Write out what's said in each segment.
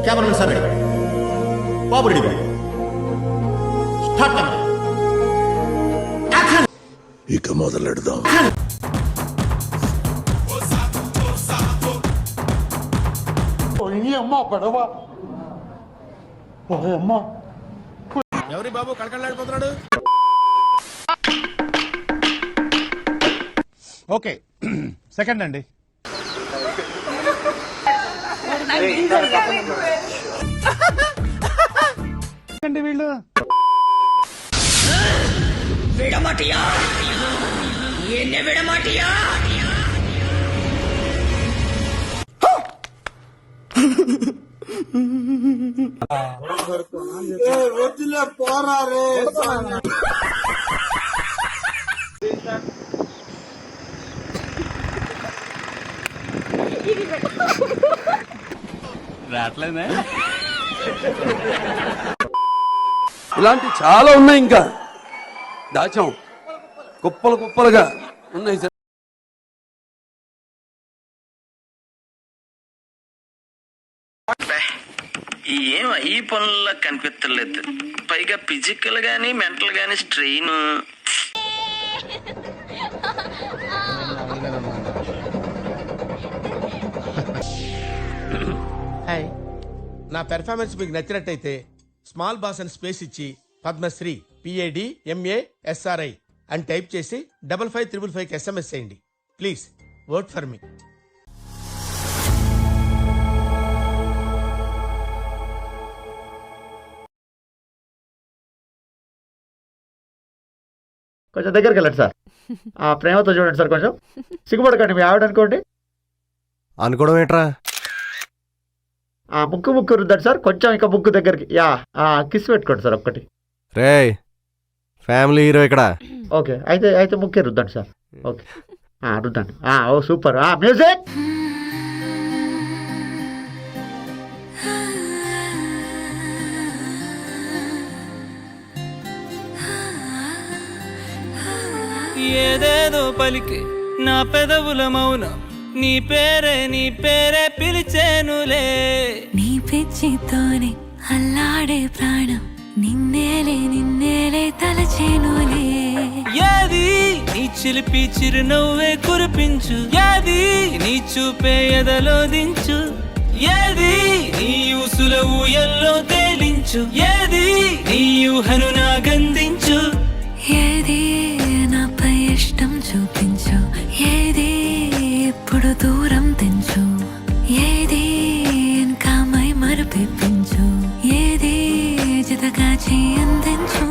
Cameramen sir ready, బాబు ready, start. ఇక మొదలెడదాం. ఎవరి బాబు కళకళలాడిపోతున్నాడు? Okay second అండి. వీళ్ళు విడమటియా ఎన్ని విడమటియా రావట్లేదే. ఇలాంటి చాలా ఉన్నాయి, ఇంకా దాచాం కుప్పలు కుప్పలుగా ఉన్నాయి సార్. ఏం ఈ పనుల్లో కనిపించలేదు, పైగా ఫిజికల్ గానీ మెంటల్ గానీ స్ట్రెయిన్. హాయ్, నా పెర్ఫార్మెన్స్ మీకు నచ్చినట్టయితే స్మాల్ బాస్ అని స్పేస్ ఇచ్చి పద్మశ్రీ PADMASRI అని టైప్ చేసి 55555 SMS చేయండి. Please work for me. కొంచెం దగ్గరికి వెళ్ళండి సార్. ఆ ప్రేమతో చూడండి సార్, కొంచెం సిగ్గుపడకండి, మీ ఆవిడ అనుకోండి. అనుకోవడం ఏంట్రా? ఆ ముక్కు రుద్దండి సార్, కొంచెం ఇంకా ముక్కు దగ్గరికి. కిస్ పెట్టుకోండి సార్ ఒక్కటి. రే ఫ్యామిలీ హీరో ఇక్కడ. ఓకే, అయితే ముక్కే రుద్దండి సార్. ఓకే రుద్దండి. ఓ సూపర్. మ్యూజిక్. ఏదేదో పలికే నా పెదవుల మౌనం, నీ పేరే పిలిచేనులే. నీ పిచ్చితోనే అల్లాడే ప్రాణం, నిన్నేలే తలచేనులే. ఏది నీ చిలిపి చిరునవ్వే కురిపించు, ఏది నీ చూపే ఎదలో దించు, ఏది నీ ఊసుల ఊయల్లో తేలించు, ఏది నీ ఊహను నాగందించు, ఏది నాపై ఇష్టం చూపించు, ఏది ఇప్పుడు దూరం తెంచు, ఏది ఇంకా మై మరుపించు, ఏది జతగా చేయందించు.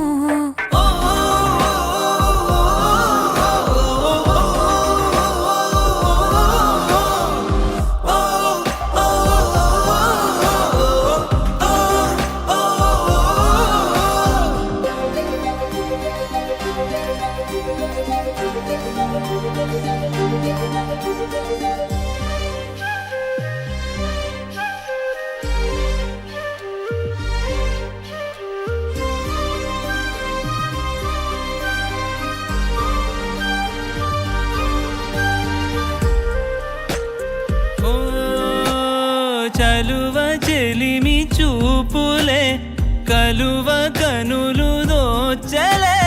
చలువ చెలిమి చూపులే, కలువ కనులు దోచలే.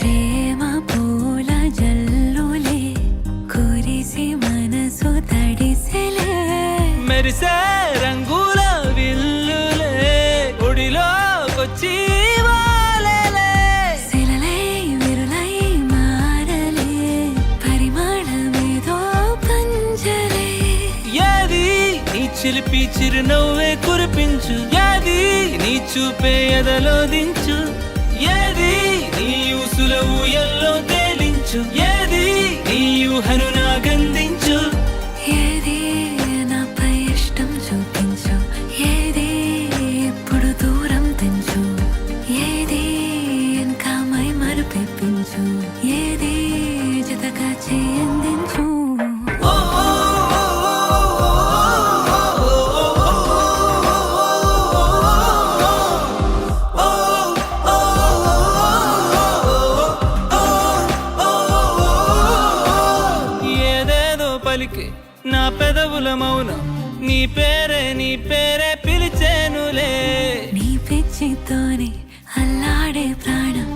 ప్రేమ పూల జల్లులే, కురిసి మనసు తడిసెలే. మెరిసే రంగుల విల్లులే, ఒడిలోకొచ్చి వాలెలే. శిలలై విరులై మారలే, పరిమాణమేదో పంజలే. ఏది నీ చిలిపి చిరునవ్వే కురిపించు, ఏది నీ చూపే ఎదలో దించు, ఏది నీ ఊసుల ఊయల్లో తేలించు, ఏది నీ ఊహను నాగందించు, ఏది నాపై ఇష్టం చూపించు, ఏది ఇప్పుడు దూరం తెంచు, ఏది ఇంకా మై మరుపించు, ఏది జతగా చేయందించు. ఏదేదో పలికే నా పెదవుల మౌనం, నీ పేరే పిలిచి తెచ్చేనులే నీ పిచ్చితోనే అల్లాడే ప్రాణం